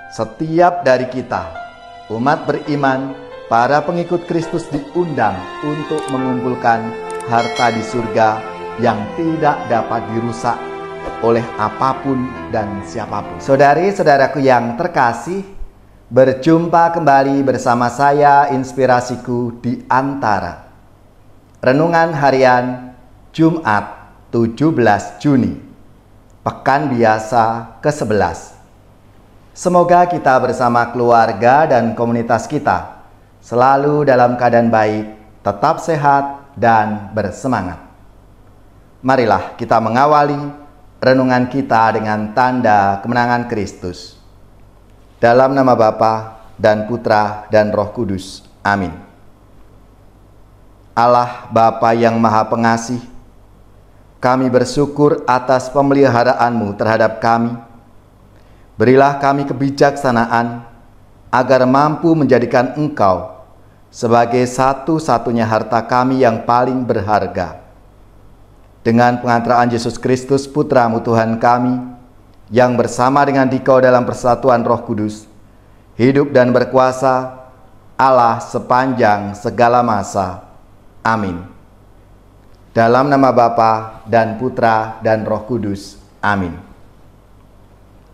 Setiap dari kita, umat beriman, para pengikut Kristus diundang untuk mengumpulkan harta di surga yang tidak dapat dirusak oleh apapun dan siapapun. Saudari-saudaraku yang terkasih, berjumpa kembali bersama saya Inspirasiku di Antara. Renungan harian Jumat 17 Juni, Pekan Biasa ke-11. Semoga kita bersama keluarga dan komunitas kita selalu dalam keadaan baik, tetap sehat dan bersemangat. Marilah kita mengawali renungan kita dengan tanda kemenangan Kristus. Dalam nama Bapa dan Putra dan Roh Kudus. Amin. Allah Bapa yang Maha Pengasih, kami bersyukur atas pemeliharaanmu terhadap kami. Berilah kami kebijaksanaan agar mampu menjadikan Engkau sebagai satu-satunya harta kami yang paling berharga. Dengan pengantaraan Yesus Kristus Putra-Mu Tuhan kami, yang bersama dengan Dikau dalam persatuan Roh Kudus, hidup dan berkuasa Allah sepanjang segala masa. Amin. Dalam nama Bapa dan Putra dan Roh Kudus. Amin.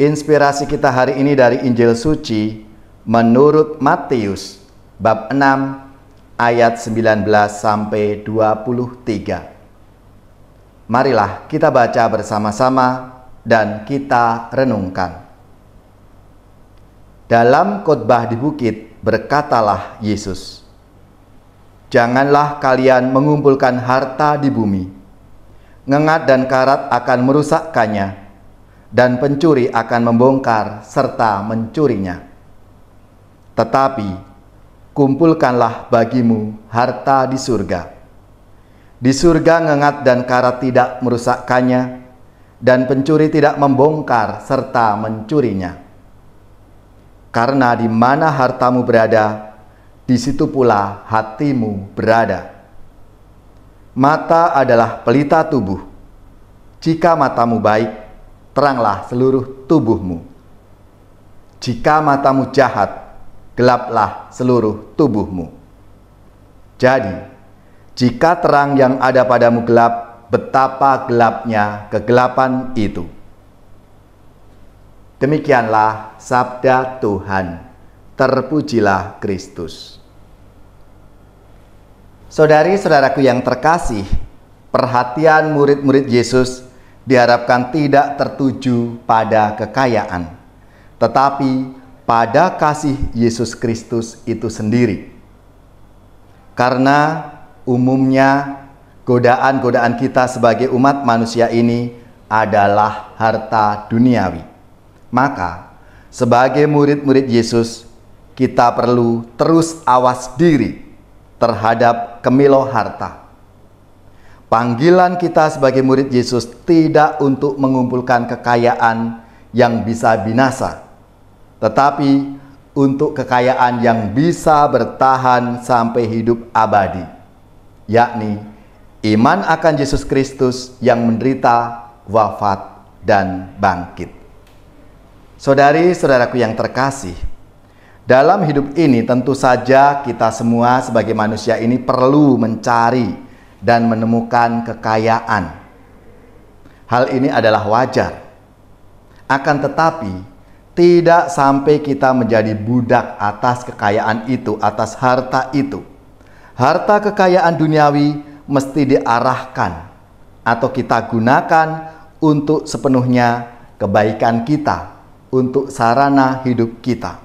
Inspirasi kita hari ini dari Injil Suci menurut Matius bab 6 ayat 19 sampai 23. Marilah kita baca bersama-sama dan kita renungkan. Dalam khotbah di bukit berkatalah Yesus, "Janganlah kalian mengumpulkan harta di bumi. Ngengat dan karat akan merusakkannya, dan pencuri akan membongkar serta mencurinya. Tetapi kumpulkanlah bagimu harta di surga. Di surga ngengat dan karat tidak merusakkannya, dan pencuri tidak membongkar serta mencurinya. Karena di mana hartamu berada, di situ pula hatimu berada. Mata adalah pelita tubuh. Jika matamu baik, teranglah seluruh tubuhmu. Jika matamu jahat, gelaplah seluruh tubuhmu. Jadi, jika terang yang ada padamu gelap, betapa gelapnya kegelapan itu." Demikianlah sabda Tuhan. Terpujilah Kristus. Saudari-saudaraku yang terkasih, perhatian murid-murid Yesus diharapkan tidak tertuju pada kekayaan, tetapi pada kasih Yesus Kristus itu sendiri. Karena umumnya godaan-godaan kita sebagai umat manusia ini adalah harta duniawi. Maka sebagai murid-murid Yesus, kita perlu terus awas diri terhadap kemilau harta. Panggilan kita sebagai murid Yesus tidak untuk mengumpulkan kekayaan yang bisa binasa, tetapi untuk kekayaan yang bisa bertahan sampai hidup abadi, yakni iman akan Yesus Kristus yang menderita, wafat, dan bangkit. Saudari-saudaraku yang terkasih, dalam hidup ini tentu saja kita semua sebagai manusia ini perlu mencari dan menemukan kekayaan. Hal ini adalah wajar. Akan tetapi, tidak sampai kita menjadi budak atas kekayaan itu, atas harta itu. Harta kekayaan duniawi mesti diarahkan atau kita gunakan untuk sepenuhnya kebaikan kita, untuk sarana hidup kita.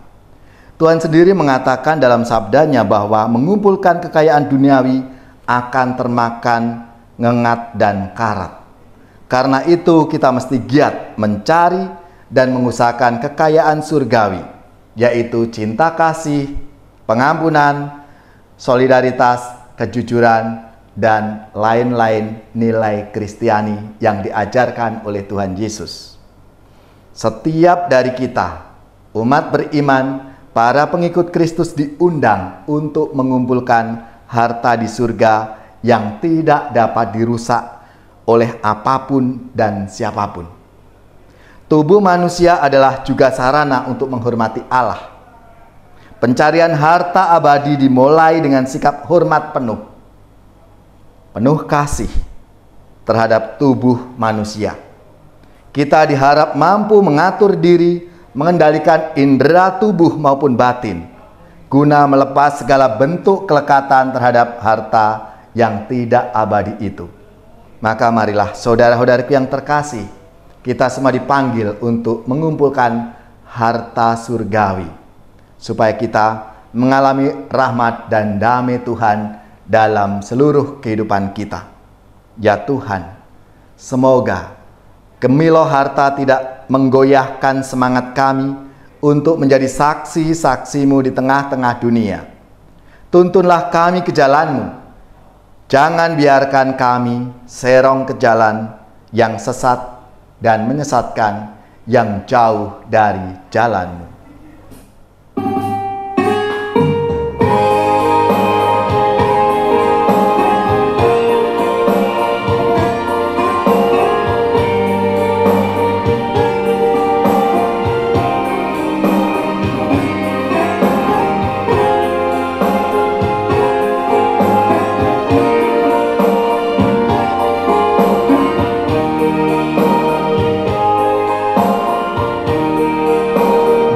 Tuhan sendiri mengatakan dalam sabdanya bahwa mengumpulkan kekayaan duniawi akan termakan ngengat dan karat. Karena itu kita mesti giat mencari dan mengusahakan kekayaan surgawi, yaitu cinta kasih, pengampunan, solidaritas, kejujuran, dan lain-lain nilai Kristiani yang diajarkan oleh Tuhan Yesus. Setiap dari kita, umat beriman, para pengikut Kristus diundang untuk mengumpulkan harta di surga yang tidak dapat dirusak oleh apapun dan siapapun. Tubuh manusia adalah juga sarana untuk menghormati Allah. Pencarian harta abadi dimulai dengan sikap hormat penuh kasih terhadap tubuh manusia. Kita diharap mampu mengatur diri, mengendalikan indera tubuh maupun batin, guna melepas segala bentuk kelekatan terhadap harta yang tidak abadi itu. Maka marilah saudara-saudaraku yang terkasih, kita semua dipanggil untuk mengumpulkan harta surgawi, supaya kita mengalami rahmat dan damai Tuhan dalam seluruh kehidupan kita. Ya Tuhan, semoga gemilau harta tidak menggoyahkan semangat kami untuk menjadi saksi-saksi-Mu di tengah-tengah dunia. Tuntunlah kami ke jalan-Mu. Jangan biarkan kami serong ke jalan yang sesat dan menyesatkan yang jauh dari jalan-Mu.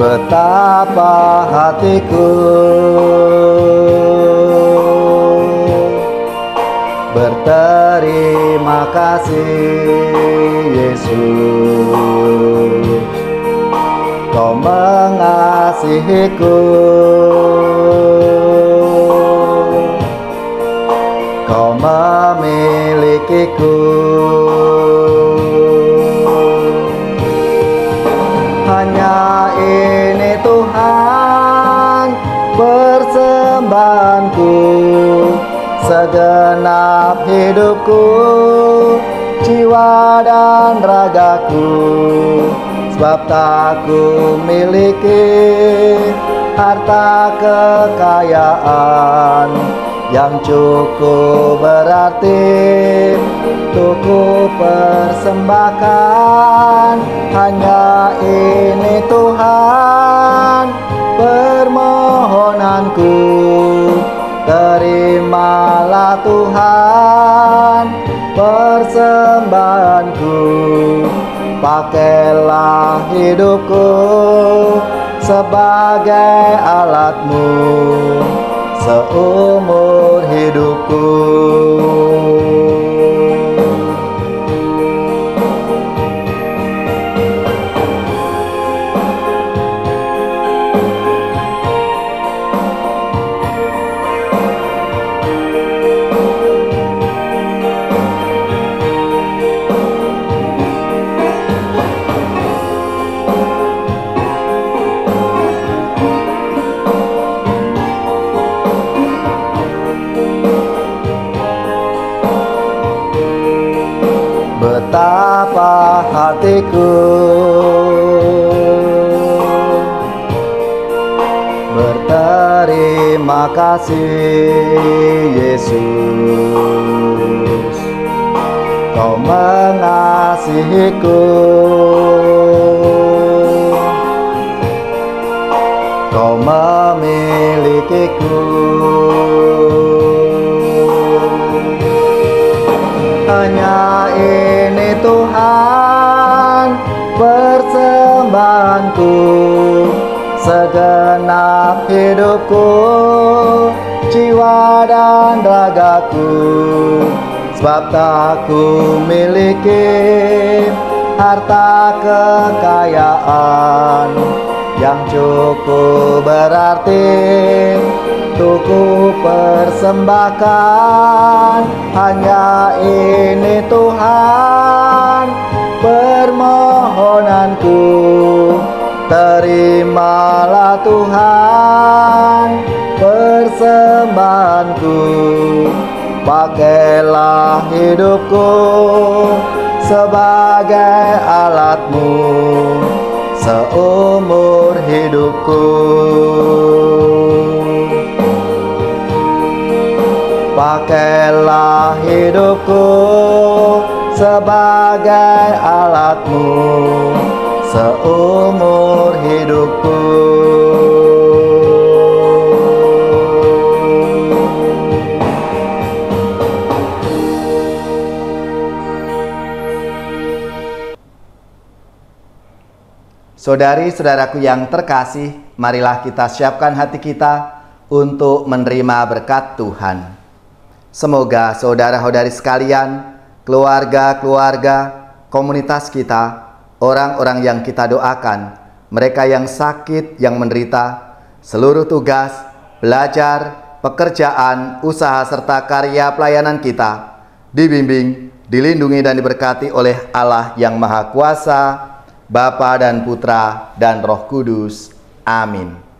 Betapa hatiku berterima kasih, Yesus, Kau mengasihiku, Kau memilikiku. Hanya ini Tuhan persembahanku, segenap hidupku, jiwa dan ragaku. Sebab tak ku miliki harta kekayaan yang cukup berarti untuk ku persembahkan. Hanya ini Tuhan permohonanku, terimalah Tuhan persembahanku. Pakailah hidupku sebagai alat-Mu seumur hidupku. Betapa hatiku berterima kasih, Yesus, Kau mengasihiku, Kau memilikiku. Hanya ini Tuhan persembahanku, segenap hidupku, jiwa dan ragaku. Sebab tak ku miliki harta kekayaan yang cukup berarti untuk ku persembahkan. Hanya ini Tuhan permohonanku, terimalah Tuhan persembahanku. Pakailah hidupku sebagai alat-Mu seumur hidupku. Pakailah hidupku sebagai alat-Mu seumur hidupku. Saudari-saudaraku yang terkasih, marilah kita siapkan hati kita untuk menerima berkat Tuhan. Semoga saudara-saudari sekalian, keluarga-keluarga, komunitas kita, orang-orang yang kita doakan, mereka yang sakit, yang menderita, seluruh tugas, belajar, pekerjaan, usaha, serta karya pelayanan kita, dibimbing, dilindungi dan diberkati oleh Allah yang Maha Kuasa, Bapa dan Putra dan Roh Kudus. Amin.